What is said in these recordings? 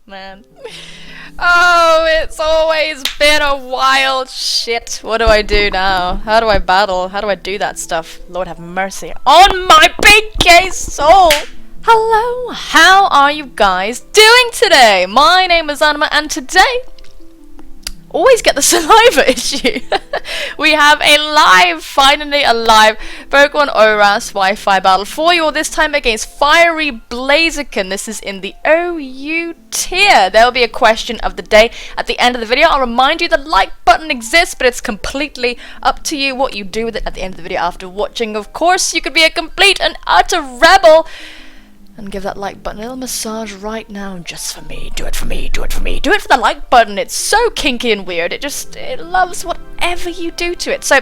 Man. Oh, it's always been a wild shit. What do I do now? How do I battle? How do I do that stuff? Lord have mercy on my big K soul! Hello, how are you guys doing today? My name is Anima, and today, always get the saliva issue. We have finally a live Pokemon ORAS Wi-Fi battle for you all, this time against Firey Blaziken. This is in the OU tier. There will be a question of the day at the end of the video. I'll remind you the like button exists, but it's completely up to you what you do with it at the end of the video after watching. Of course, you could be a complete and utter rebel and give that like button a little massage right now, just for me. Do it for me, do it for me, do it for the like button. It's so kinky and weird. It loves whatever you do to it. So,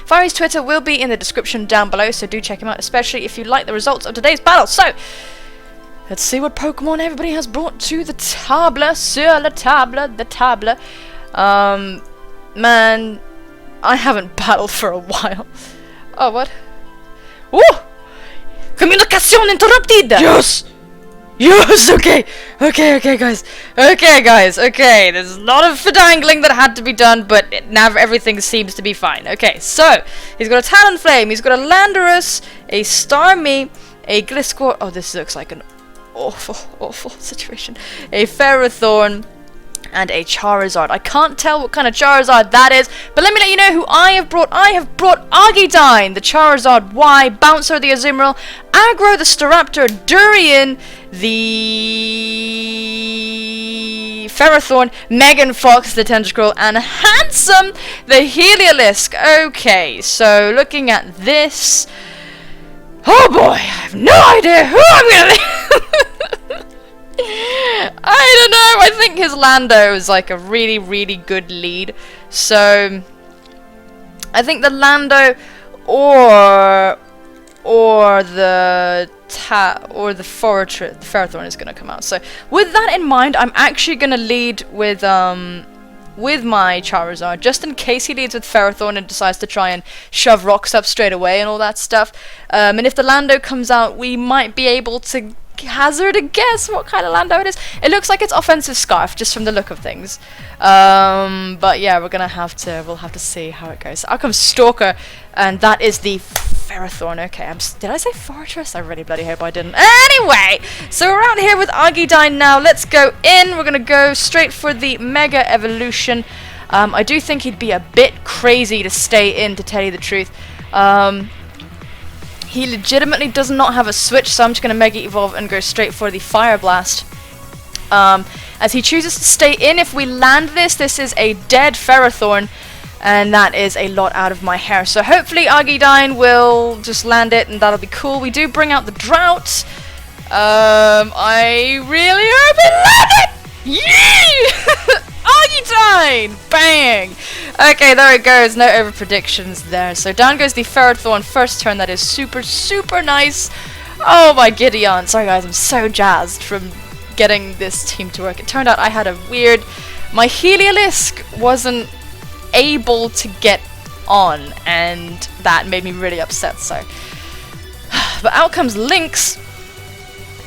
Firey's Twitter will be in the description down below, so do check him out, especially if you like the results of today's battle. So, let's see what Pokemon everybody has brought to the table, sur la table, the table. Man, I haven't battled for a while. Oh, what? Woo! Communication interrupted! Yes! Yes, okay! Okay, guys. Okay. There's a lot of fidangling that had to be done, but now everything seems to be fine. Okay, so, he's got a Talonflame, he's got a Landorus, a Starmie, a Gliscor. Oh, this looks like an awful situation. A Ferrothorn, and a Charizard. I can't tell what kind of Charizard that is, but let me let you know who I have brought. I have brought Argidine, the Charizard Y, Bouncer the Azumarill, Aggro the Staraptor, Durian the Ferrothorn, Megan Fox the Tentacruel, and Handsome the Heliolisk. Okay, so looking at this, oh boy, I have no idea who I'm gonna I don't know, I think his Lando is like a really good lead. So I think the Lando or the Ferrothorn is gonna come out. So with that in mind, I'm actually gonna lead with my Charizard, just in case he leads with Ferrothorn and decides to try and shove rocks up straight away and all that stuff. And if the Lando comes out, we might be able to hazard a guess what kind of Lando it is. It looks like it's offensive Scarf, just from the look of things. But yeah, we'll have to see how it goes. Out comes Stalker, and that is the Ferrothorn. Okay, did I say Fortress? I really bloody hope I didn't. Anyway, so we're out here with Argidine now. Let's go in. We're gonna go straight for the Mega Evolution. I do think he'd be a bit crazy to stay in, to tell you the truth. He legitimately does not have a switch, so I'm just going to Mega Evolve and go straight for the Fire Blast. As he chooses to stay in, if we land this is a dead Ferrothorn, and that is a lot out of my hair. So hopefully Argidine will just land it, and that'll be cool. We do bring out the Drought. I really hope it landed! Yee! Argidine! Bang! Okay, there it goes. No over predictions there. So down goes the Ferrothorn first turn. That is super nice. Oh my Gideon. Sorry guys, I'm so jazzed from getting this team to work. It turned out I had a weird... My Heliolisk wasn't able to get on, and that made me really upset, so... But out comes Lynx.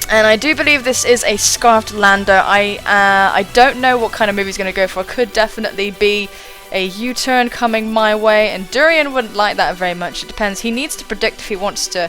And I do believe this is a Scarfed Lando. I don't know what kind of move he's going to go for. Could definitely be a U-turn coming my way, and Durian wouldn't like that very much. It depends. He needs to predict if he wants to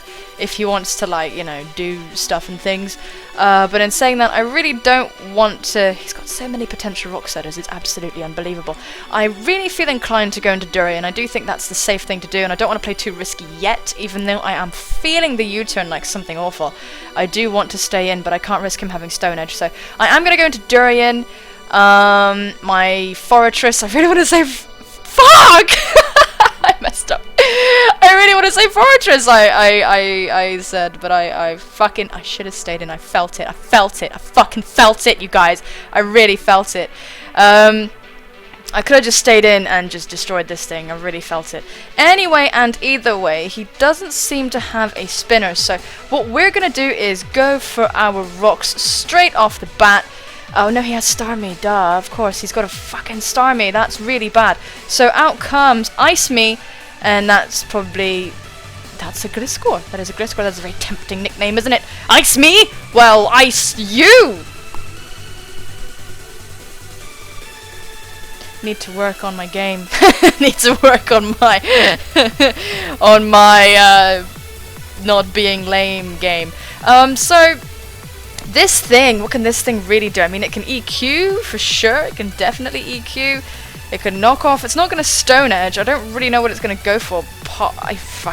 like, you know, do stuff and things. But in saying that, I really don't want to. He's got so many potential rock setters. It's absolutely unbelievable. I really feel inclined to go into Durian. I do think that's the safe thing to do, and I don't want to play too risky yet, even though I am feeling the U-turn like something awful. I do want to stay in, but I can't risk him having Stone Edge, so I am going to go into Durian. My Fortress, I really want to say fuck! I messed up. I really want to say Fortress, I said, but I should have stayed in. I felt it, I fucking felt it, you guys. I really felt it. I could have just stayed in and just destroyed this thing. I really felt it. Anyway, and either way, he doesn't seem to have a spinner, so what we're gonna do is go for our rocks straight off the bat. Oh no, he has Starmie, duh, of course, he's got a fucking Starmie, that's really bad. So out comes Ice Me, and that's a Gliscor. That is a Gliscor, that's a very tempting nickname, isn't it? Ice Me? Well, ice you! Need to work on my game. Need to work on my on my not being lame game. So this thing, what can this thing really do? I mean, it can EQ for sure. It can definitely EQ. It can knock off. It's not going to Stone Edge. I don't really know what it's going to go for.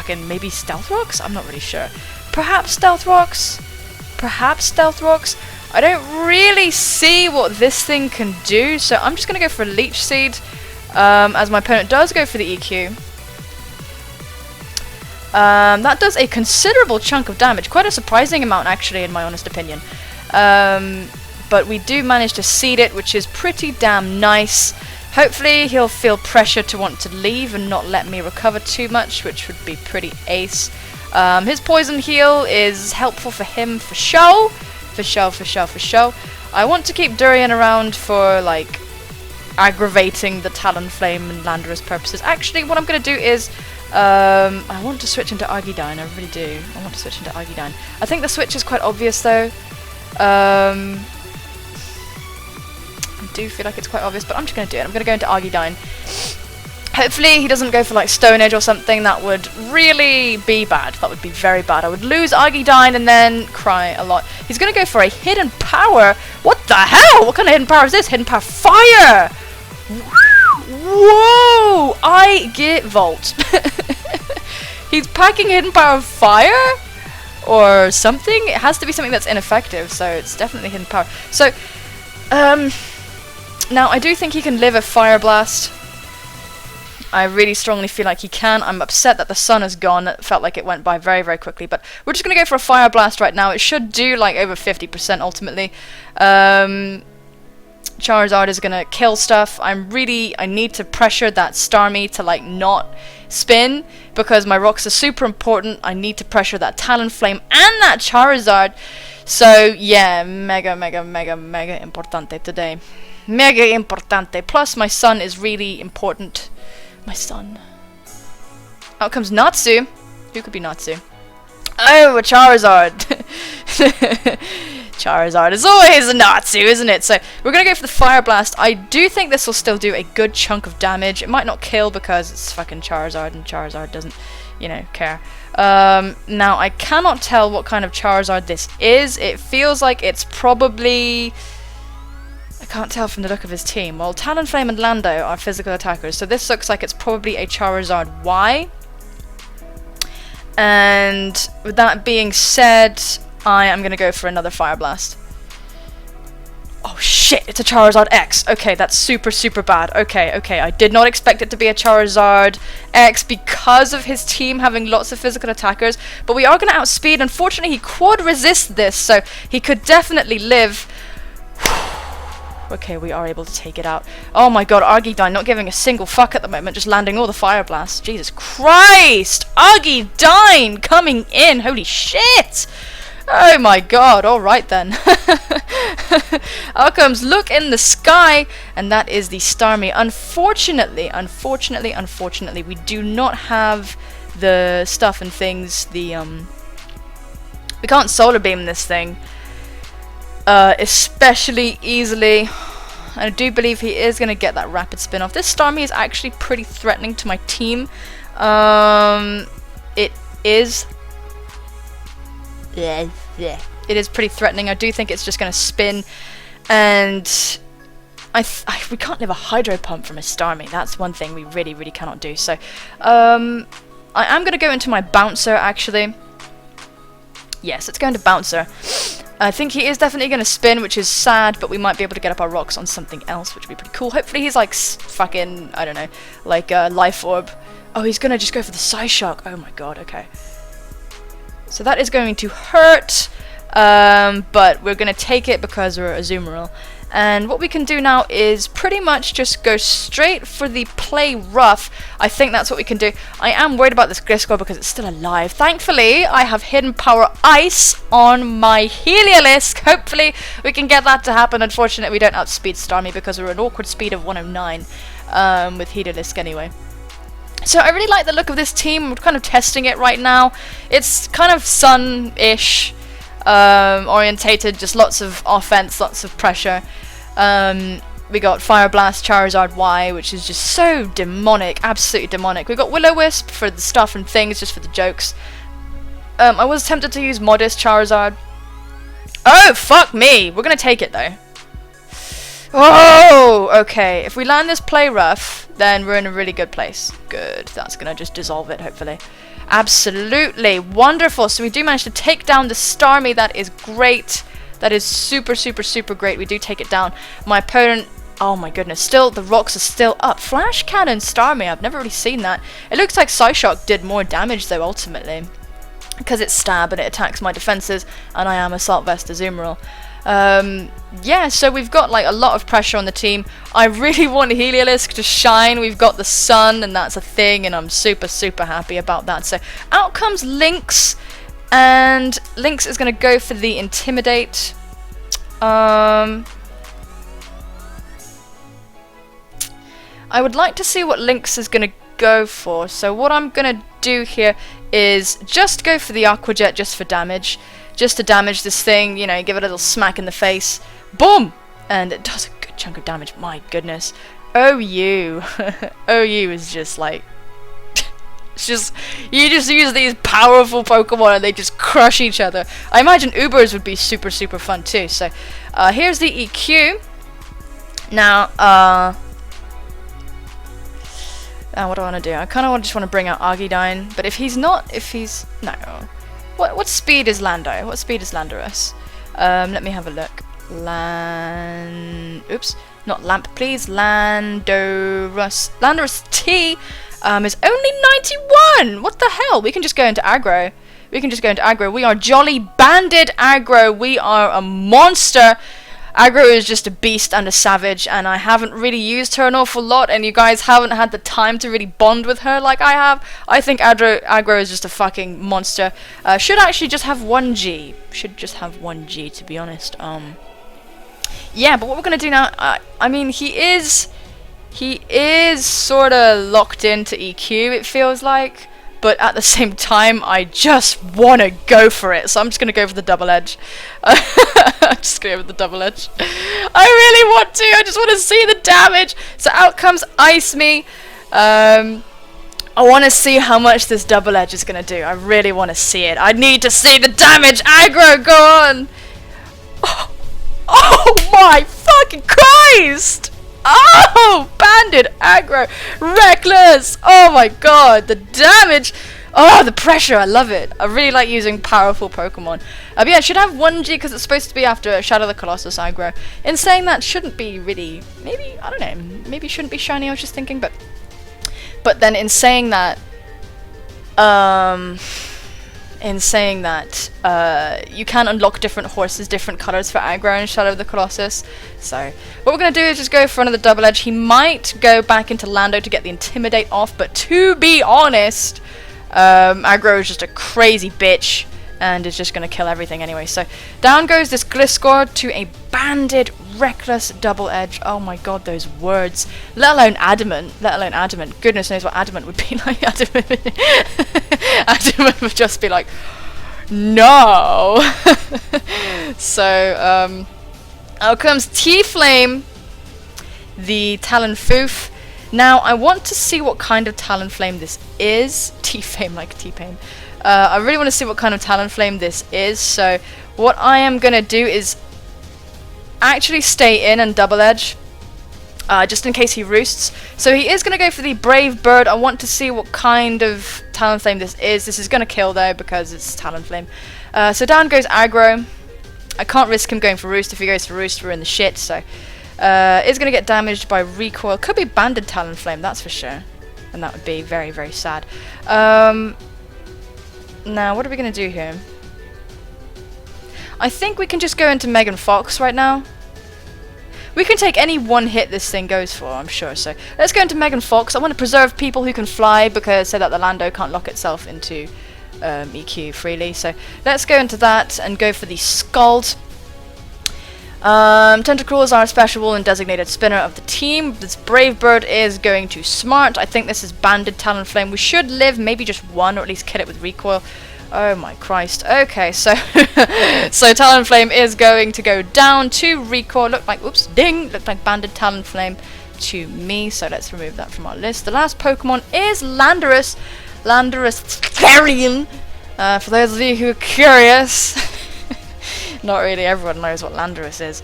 Maybe Stealth Rocks? I'm not really sure. Perhaps Stealth Rocks? Perhaps Stealth Rocks? I don't really see what this thing can do, so I'm just going to go for Leech Seed, as my opponent does go for the EQ. That does a considerable chunk of damage, quite a surprising amount actually in my honest opinion. But we do manage to seed it, which is pretty damn nice. Hopefully he'll feel pressure to want to leave and not let me recover too much, which would be pretty ace. His poison heal is helpful for him for show. For show. I want to keep Durian around for like aggravating the Talonflame and Landorus purposes. Actually, what I'm going to do is I want to switch into Argidine. I really do. I want to switch into Argidine. I think the switch is quite obvious though. I do feel like it's quite obvious, but I'm just going to do it. I'm going to go into Argidine. Hopefully he doesn't go for like Stone Edge or something. That would really be bad. That would be very bad. I would lose Argidine and then cry a lot. He's going to go for a Hidden Power. What the hell? What kind of Hidden Power is this? Hidden Power Fire! Whoa! I get Volt. He's packing Hidden Power Fire? Or something? It has to be something that's ineffective, so it's definitely Hidden Power. So, now I do think he can live a Fire Blast. I really strongly feel like he can. I'm upset that the sun is gone. It felt like it went by very, very quickly. But we're just going to go for a Fire Blast right now. It should do like over 50% ultimately. Charizard is going to kill stuff. I need to pressure that Starmie to like not spin. Because my rocks are super important. I need to pressure that Talonflame and that Charizard. So yeah, mega importante today. Mega importante. Plus my sun is really important. My son. Out comes Natsu. Who could be Natsu? Oh, a Charizard. Charizard is always a Natsu, isn't it? So we're going to go for the Fire Blast. I do think this will still do a good chunk of damage. It might not kill because it's fucking Charizard and Charizard doesn't, you know, care. Now, I cannot tell what kind of Charizard this is. It feels like it's probably... I can't tell from the look of his team. Well, Talonflame and Lando are physical attackers, so this looks like it's probably a Charizard Y. And with that being said, I am going to go for another Fire Blast. Oh shit, it's a Charizard X. Okay, that's super bad. Okay, I did not expect it to be a Charizard X because of his team having lots of physical attackers, but we are going to outspeed. Unfortunately, he quad resists this, so he could definitely live. Okay, we are able to take it out. Oh my god, Argidine not giving a single fuck at the moment, just landing all the Fire Blasts. Jesus Christ! Argidine coming in! Holy shit! Oh my god, alright then. Out comes Look in the Sky, and that is the Starmie. Unfortunately, we do not have the stuff and things, we can't Solar Beam this thing. Especially easily. I do believe he is going to get that Rapid Spin off. This Starmie is actually pretty threatening to my team. It is pretty threatening. I do think it's just going to spin, and we can't live a Hydro Pump from a Starmie. That's one thing we really cannot do. So I am going to go into my Bouncer actually. Yes, it's going to Bouncer. I think he is definitely going to spin, which is sad, but we might be able to get up our rocks on something else, which would be pretty cool. Hopefully he's like fucking, I don't know, like Life Orb. Oh, he's going to just go for the Psyshock. Oh my god, okay. So that is going to hurt, but we're going to take it because we're a Azumarill. And what we can do now is pretty much just go straight for the Play Rough. I think that's what we can do. I am worried about this Gliscor because it's still alive. Thankfully, I have Hidden Power Ice on my Heliolisk. Hopefully, we can get that to happen. Unfortunately, we don't outspeed Starmie because we're an awkward speed of 109 with Heliolisk anyway. So I really like the look of this team. We're kind of testing it right now. It's kind of Sun-ish orientated, just lots of offense, lots of pressure. We got Fire Blast, Charizard Y, which is just so demonic, absolutely demonic. We got Will-O-Wisp for the stuff and things, just for the jokes. I was tempted to use Modest Charizard. Oh, fuck me! We're gonna take it, though. Oh, okay. If we land this play rough, then we're in a really good place. Good. That's gonna just dissolve it, hopefully. Absolutely. Wonderful. So we do manage to take down the Starmie. That is great. That is super, super, super great. We do take it down. My opponent... Oh my goodness. Still, the rocks are still up. Flash Cannon Starmie. I've never really seen that. It looks like Psyshock did more damage, though, ultimately. Because it's stab and it attacks my defenses. And I am Assault Vest Azumarill. Yeah, so we've got like a lot of pressure on the team. I really want Heliolisk to shine. We've got the sun, and that's a thing, and I'm super, super happy about that. So out comes Lynx, and Lynx is going to go for the Intimidate. I would like to see what Lynx is going to go for. So what I'm going to do here is just go for the Aqua Jet just for damage. Just to damage this thing, you know, give it a little smack in the face. Boom! And it does a good chunk of damage, my goodness. OU. OU is just like... it's just... you just use these powerful Pokemon and they just crush each other. I imagine Ubers would be super, super fun too. So, here's the EQ. Now, what do I want to do? I kind of just want to bring out Argidine, but if he's not... no... What speed is Lando? What speed is Landorus? Let me have a look. Oops, not Lamp, please. Landorus. Landorus T is only 91. What the hell? We can just go into aggro. We are Jolly Banded aggro. We are a monster. Aggro is just a beast and a savage, and I haven't really used her an awful lot, and you guys haven't had the time to really bond with her like I have. I think aggro is just a fucking monster. Should actually just have 1G. Should just have 1G, to be honest. Yeah, but what we're gonna do now, I mean, he is sort of locked into EQ, it feels like. But at the same time, I just want to go for it. So I'm just going to go for the double edge. I'm just going to go for the double edge. I really want to. I just want to see the damage. So out comes Ice Me. I want to see how much this double edge is going to do. I really want to see it. I need to see the damage. Aggro, go on. Oh my fucking Christ. Oh, Banded aggro, reckless. Oh my god, the damage. Oh, the pressure, I love it. I really like using powerful Pokemon. But yeah, it should have 1G because it's supposed to be after Shadow the Colossus aggro. In saying that, shouldn't be really, maybe, I don't know, maybe it shouldn't be shiny, I was just thinking, but then in saying that, you can unlock different horses, different colors for aggro and Shadow of the Colossus. So what we're going to do is just go for another double edge. He might go back into Lando to get the Intimidate off, but to be honest, aggro is just a crazy bitch and is just going to kill everything anyway. So down goes this Gliscor to a Banded reckless double edge. Oh my god, those words. Let alone adamant. Goodness knows what adamant would be like. Adamant would just be like, no. So out comes T-Flame, the Talonfoof. Now I want to see what kind of Talonflame this is. T-Flame like T-Pain. I really want to see what kind of Talonflame this is. So what I am gonna do is actually stay in and double edge, just in case he roosts. So he is going to go for the Brave Bird. I want to see what kind of Talonflame this is. This is going to kill though because it's Talonflame. So down goes aggro. I can't risk him going for roost. If he goes for roost, we're in the shit. So is going to get damaged by recoil. Could be Banded Talonflame, that's for sure, and that would be very, very sad. Now what are we going to do here? I think we can just go into Megan Fox right now. We can take any one hit this thing goes for, I'm sure. So let's go into Megan Fox. I want to preserve people who can fly because so that the Lando can't lock itself into EQ freely. So let's go into that and go for the Scald. Tentacruels are a special and designated spinner of the team. This Brave Bird is going to Smart. I think this is Banded Talonflame. We should live maybe just one or at least kill it with recoil. Oh my Christ. Okay, so so Talonflame is going to go down to Recore. Looked like, oops, ding! Looked like Banded Talonflame to me. So let's remove that from our list. The last Pokemon is Landorus. Landorus Therian. For those of you who are curious. Not really, everyone knows what Landorus is.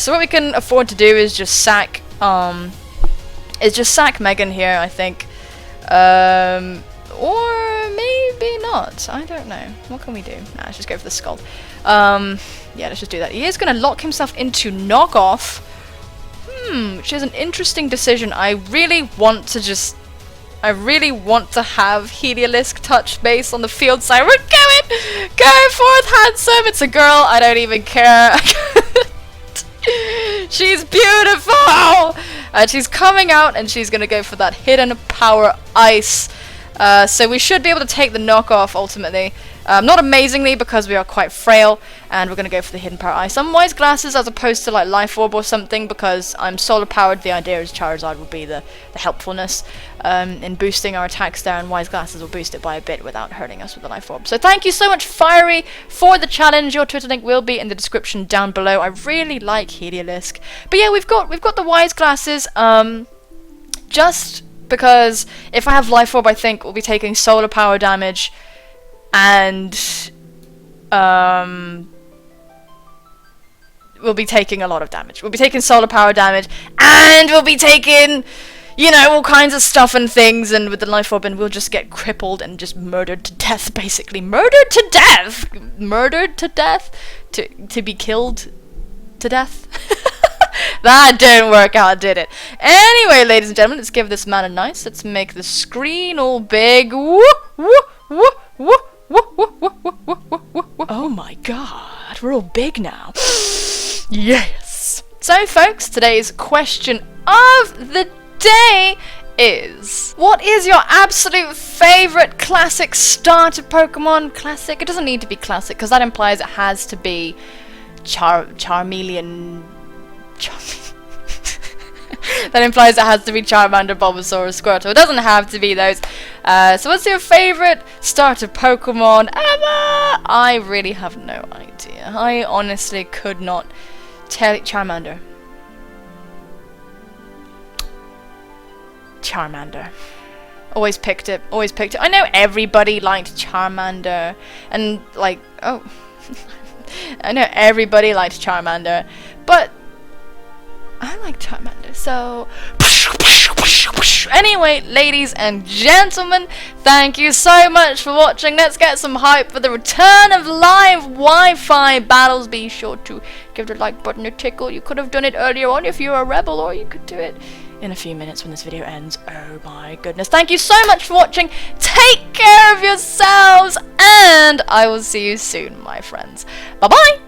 So what we can afford to do is just sack Megan here, I think. Or maybe not. I don't know. What can we do? Nah, let's just go for the Scald. Yeah, let's just do that. He is going to lock himself into Knockoff. Which is an interesting decision. I really want to have Heliolisk touch base on the field side. We're going forth, handsome. It's a girl. I don't even care. She's beautiful. She's coming out, and she's gonna go for that hidden power ice. So we should be able to take the knockoff ultimately. Not amazingly, because we are quite frail, and we're going to go for the hidden power ice. Some wise glasses as opposed to like life orb or something, because I'm solar powered. The idea is Charizard will be the helpfulness in boosting our attacks there, and wise glasses will boost it by a bit without hurting us with the life orb. So thank you so much, Firey, for the challenge. Your Twitter link will be in the description down below. I really like Heliolisk, but yeah, we've got the wise glasses. Just because if I have life orb, I think we'll be taking solar power damage. And we'll be taking a lot of damage. We'll be taking solar power damage, and we'll be taking, you know, all kinds of stuff and things, and with the life orb, and we'll just get crippled and just murdered to death, basically. Murdered to death! Murdered to death? To be killed to death? That didn't work out, did it? Anyway, ladies and gentlemen, let's give this man a nice. Let's make the screen all big. Woo, woo, woo, woo. Oh my god, we're all big now. Yes! So folks, today's question of the day is, what is your absolute favourite classic starter Pokemon? Classic? It doesn't need to be classic, because that implies it has to be Charmeleon... That implies it has to be Charmander, Bulbasaur, or Squirtle. It doesn't have to be those. So what's your favourite starter Pokemon ever? I really have no idea. I honestly could not tell. Charmander. Charmander. Always picked it. Always picked it. I know everybody liked Charmander. And like, oh. I know everybody liked Charmander. But I like Charmander, so... Anyway, ladies and gentlemen, thank you so much for watching. Let's get some hype for the return of live Wi-Fi battles. Be sure to give the like button a tickle. You could have done it earlier on if you're a rebel, or you could do it in a few minutes when this video ends. Oh my goodness. Thank you so much for watching. Take care of yourselves, and I will see you soon, my friends. Bye-bye!